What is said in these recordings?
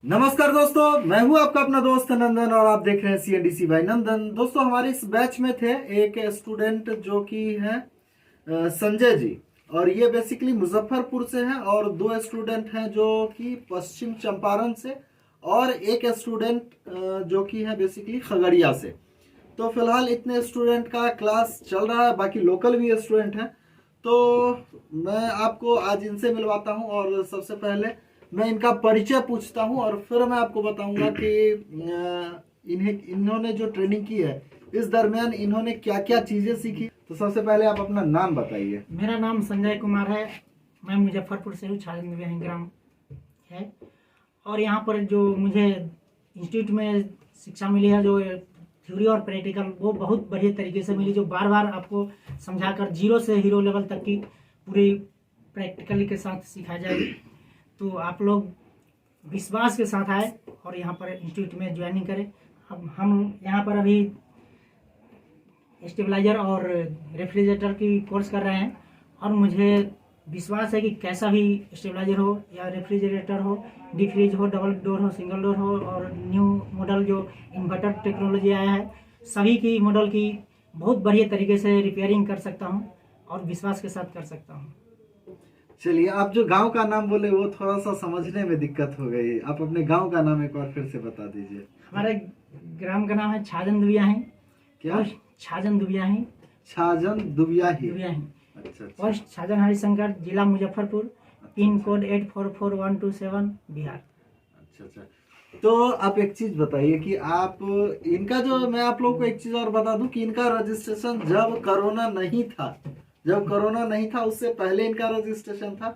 नमस्कार दोस्तों, मैं हूं आपका अपना दोस्त नंदन और आप देख रहे हैं CNDC बाय नंदन। दोस्तों, हमारे इस बैच में थे एक स्टूडेंट जो कि है संजय जी, और ये बेसिकली मुजफ्फरपुर से हैं, और दो स्टूडेंट हैं जो कि पश्चिम चंपारण से, और एक स्टूडेंट जो कि है बेसिकली खगड़िया से। तो फिलहाल इतने स्टूडेंट का क्लास चल रहा है, बाकी लोकल भी स्टूडेंट हैं। तो मैं आपको आज इनसे मिलवाता हूं, और सबसे पहले मैं इनका परिचय पूछता हूं, और फिर मैं आपको बताऊंगा कि इन्होंने जो ट्रेनिंग की है इस दरमियान इन्होंने क्या क्या चीजें सीखी। तो सबसे पहले आप अपना नाम बताइए। मेरा नाम संजय कुमार है। मैं मुजफ्फरपुर से हूँ, छाजन ग्राम है। और यहाँ पर जो मुझे इंस्टीट्यूट में शिक्षा मिली है, जो थ्योरी और प्रैक्टिकल, वो बहुत बढ़िया तरीके से मिली, जो बार बार आपको समझाकर जीरो से हीरो लेवल तक की पूरी प्रैक्टिकल के साथ सिखाया जाएगी। तो आप लोग विश्वास के साथ आए और यहाँ पर इंस्टीट्यूट में ज्वाइनिंग करें। अब हम यहाँ पर अभी स्टेबलाइजर और रेफ्रिजरेटर की कोर्स कर रहे हैं, और मुझे विश्वास है कि कैसा भी स्टेबलाइजर हो या रेफ्रिजरेटर हो, डीप फ्रीज हो, डबल डोर हो, सिंगल डोर हो, और न्यू मॉडल जो इन्वर्टर टेक्नोलॉजी आया है, सभी की मॉडल की बहुत बढ़िया तरीके से रिपेयरिंग कर सकता हूँ और विश्वास के साथ कर सकता हूँ। चलिए, आप जो गांव का नाम बोले वो थोड़ा सा समझने में दिक्कत हो गई। आप अपने गांव का नाम एक बार फिर से बता दीजिए। हमारे ग्राम का नाम है छाजन दुबियाही। क्या? छाजन दुबियाही। छाजन दुबियाही। दुबियाही। अच्छा। पोस्ट छाजन हरिशंकर, जिला मुजफ्फरपुर, पिन कोड 844127, बिहार। अच्छा। तो आप एक चीज बताइए कि आप इनका जो, मैं आप लोगों को एक चीज और बता दूं कि इनका रजिस्ट्रेशन जब कोरोना नहीं था उससे पहले इनका रजिस्ट्रेशन था।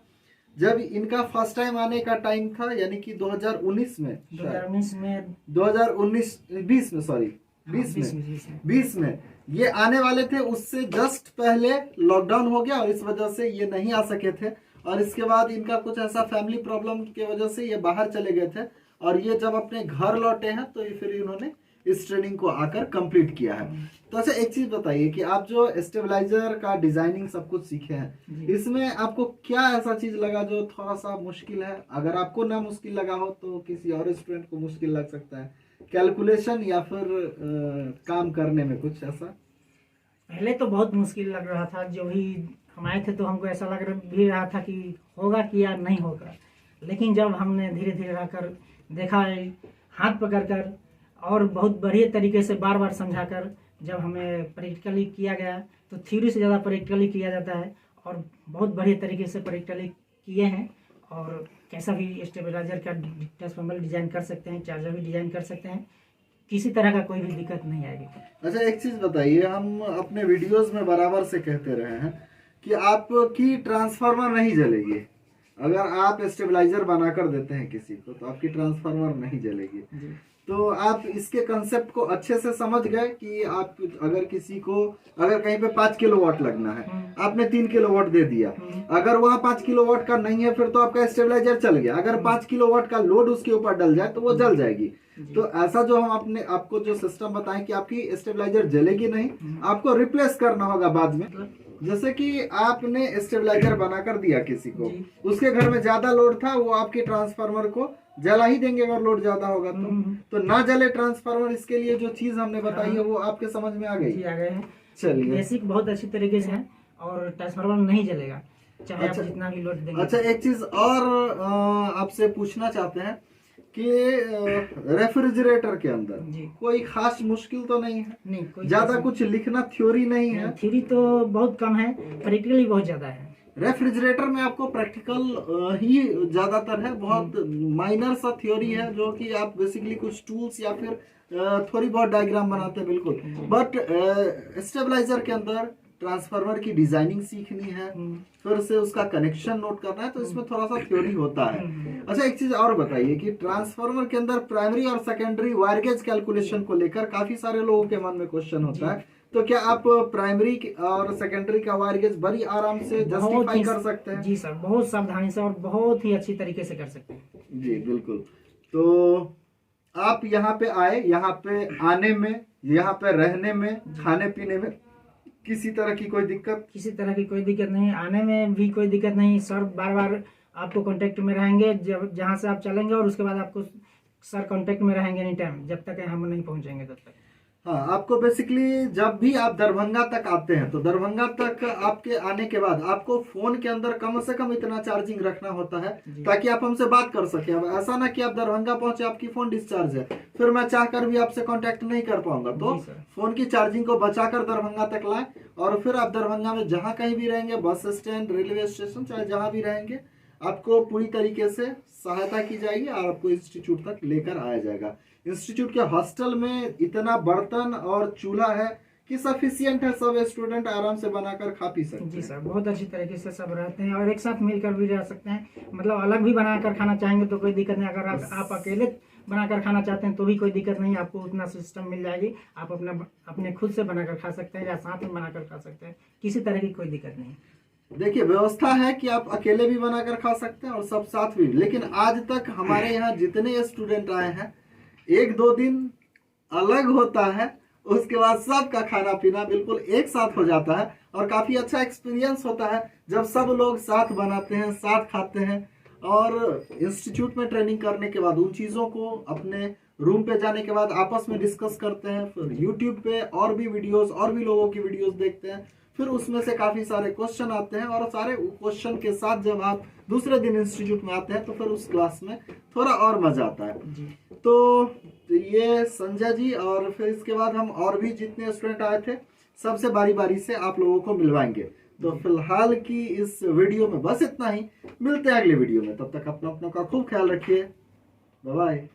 जब इनका फर्स्ट टाइम आने का टाइम था, यानी कि 2019 में 20 में ये आने वाले थे। उससे जस्ट पहले लॉकडाउन हो गया और इस वजह से ये नहीं आ सके थे, और इसके बाद इनका कुछ ऐसा फैमिली प्रॉब्लम की वजह से ये बाहर चले गए थे, और ये जब अपने घर लौटे हैं तो ये फिर इन्होंने इस ट्रेनिंग को आकर कंप्लीट किया है। तो अच्छा, एक चीज बताइए कि आप जो स्टेबलाइजर का डिजाइनिंग सब कुछ सीखे हैं, इसमें आपको क्या ऐसा चीज लगा जो थोड़ा सा मुश्किल है? अगर आपको ना मुश्किल लगा हो तो किसी और स्टूडेंट को मुश्किल लग सकता है, कैलकुलेशन या फिर काम करने में कुछ ऐसा? पहले तो बहुत मुश्किल लग रहा था। जो भी हम आए थे तो हमको ऐसा लग भी रहा था कि होगा कि या नहीं होगा, लेकिन जब हमने धीरे धीरे रहकर देखा, हाथ पकड़कर और बहुत बढ़िया तरीके से बार बार समझाकर जब हमें प्रैक्टिकली किया गया, तो थ्योरी से ज़्यादा प्रैक्टिकली किया जाता है, और बहुत बढ़िया तरीके से प्रैक्टिकली किए हैं। और कैसा भी स्टेबलाइजर का ट्रांसफार्मर डिजाइन कर सकते हैं, चार्जर भी डिजाइन कर सकते हैं, किसी तरह का कोई भी दिक्कत नहीं आएगी। अच्छा, एक चीज बताइए, हम अपने वीडियोस में बराबर से कहते रहे हैं कि आपकी ट्रांसफार्मर नहीं जलेगी। अगर आप स्टेबलाइजर बनाकर देते हैं किसी को तो आपकी ट्रांसफार्मर नहीं जलेगी। तो आप इसके कंसेप्ट को अच्छे से समझ गए कि आप अगर किसी को, अगर कहीं पे 5 किलोवाट लगना है, आपने 3 किलोवाट दे दिया, अगर वहाँ 5 किलोवाट का नहीं है फिर तो आपका स्टेबलाइजर चल गया। अगर 5 किलोवाट का लोड उसके ऊपर डल जाए तो वो जल जाएगी। तो ऐसा जो हम अपने आपको जो सिस्टम बताएं कि आपकी स्टेबलाइजर जलेगी नहीं, आपको रिप्लेस करना होगा बाद में। जैसे कि आपने स्टेबलाइजर बनाकर दिया किसी को, उसके घर में ज्यादा लोड था, वो आपके ट्रांसफार्मर को जला ही देंगे अगर लोड ज्यादा होगा तो ना जले ट्रांसफार्मर। इसके लिए जो चीज हमने बताई है वो आपके समझ में आ गई? आ गए हैं। चलिए, बेसिक बहुत अच्छी तरीके से है, और ट्रांसफार्मर नहीं जलेगा चाहे आप जितना भी लोड देंगे। अच्छा, एक चीज और आपसे पूछना चाहते हैं कि रेफ्रिजरेटर के अंदर कोई खास मुश्किल तो नहीं है? नहीं, कोई ज्यादा कुछ लिखना, थ्योरी नहीं है? थ्योरी तो बहुत कम है, प्रैक्टिकली बहुत ज्यादा है। रेफ्रिजरेटर में आपको प्रैक्टिकल ही ज्यादातर है, बहुत माइनर सा थ्योरी है जो कि आप बेसिकली कुछ टूल्स या फिर थोड़ी बहुत डायग्राम बनाते हैं, बिल्कुल। बट स्टेबलाइजर के अंदर ट्रांसफार्मर की डिजाइनिंग सीखनी है, फिर से उसका कनेक्शन नोट करना है, तो इसमें थोड़ा सा थ्योरी होता है। अच्छा, एक चीज और बताइए कि ट्रांसफार्मर के अंदर प्राइमरी और सेकेंडरी वायर गेज कैलकुलेशन को लेकर काफी सारे लोगों के मन में क्वेश्चन होता है, तो क्या आप प्राइमरी और सेकेंडरी का वायर गेज बड़ी आराम से जस्टिफाई कर सकते हैं? जी सर, बहुत सावधानी से और बहुत ही अच्छी तरीके से कर सकते हैं। जी बिल्कुल। तो आप यहाँ पे आए, यहाँ पे आने में, यहाँ पे रहने में, खाने पीने में किसी तरह की कोई दिक्कत? किसी तरह की कोई दिक्कत नहीं, आने में भी कोई दिक्कत नहीं। सर बार बार आपको कांटेक्ट में रहेंगे जब जहाँ से आप चलेंगे, और उसके बाद आपको सर कांटेक्ट में रहेंगे एनी टाइम, जब तक हम नहीं पहुंचेंगे तब तक। हाँ, आपको बेसिकली जब भी आप दरभंगा तक आते हैं तो दरभंगा तक आपके आने के बाद आपको फोन के अंदर कम से कम इतना चार्जिंग रखना होता है ताकि आप हमसे बात कर सके। अब ऐसा ना कि आप दरभंगा पहुंचे आपकी फोन डिस्चार्ज है, फिर मैं चाहकर भी आपसे कांटेक्ट नहीं कर पाऊंगा। तो फोन की चार्जिंग को बचाकर दरभंगा तक लाएं और फिर आप दरभंगा में जहां कहीं भी रहेंगे, बस स्टैंड, रेलवे स्टेशन, चाहे जहां भी रहेंगे, आपको पूरी तरीके से सहायता की जाएगी और आपको इंस्टीट्यूट तक लेकर आया जाएगा। इंस्टीट्यूट के हॉस्टल में इतना बर्तन और चूल्हा है कि सफिशियंट है, सब स्टूडेंट आराम से बनाकर खा पी सकते हैं। जी सर, बहुत अच्छी तरीके से सब रहते हैं और एक साथ मिलकर भी रह सकते हैं। मतलब अलग भी बनाकर खाना चाहेंगे तो कोई दिक्कत नहीं, अगर आप अकेले बनाकर खाना चाहते हैं तो भी कोई दिक्कत नहीं, आपको उतना सिस्टम मिल जाएगी। आप अपने खुद से बनाकर खा सकते हैं या साथ में बनाकर खा सकते हैं, किसी तरह की कोई दिक्कत नहीं। देखिए, व्यवस्था है कि आप अकेले भी बनाकर खा सकते हैं और सब साथ भी। लेकिन आज तक हमारे यहाँ जितने स्टूडेंट आए हैं, 1-2 दिन अलग होता है, उसके बाद सबका खाना पीना बिल्कुल एक साथ हो जाता है और काफी अच्छा एक्सपीरियंस होता है जब सब लोग साथ बनाते हैं, साथ खाते हैं। और इंस्टीट्यूट में ट्रेनिंग करने के बाद उन चीजों को अपने रूम पे जाने के बाद आपस में डिस्कस करते हैं, फिर यूट्यूब पे और भी वीडियोस, और भी लोगों की वीडियोस देखते हैं, फिर उसमें से काफी सारे क्वेश्चन आते हैं और सारे क्वेश्चन के साथ जब आप दूसरे दिन इंस्टीट्यूट में आते हैं तो फिर उस क्लास में थोड़ा और मजा आता है जी। तो ये संजय जी, और फिर इसके बाद हम और भी जितने स्टूडेंट आए थे सबसे बारी बारी से आप लोगों को मिलवाएंगे। तो फिलहाल की इस वीडियो में बस इतना ही, मिलते हैं अगले वीडियो में। तब तक अपना का खूब ख्याल रखिए। Bye bye.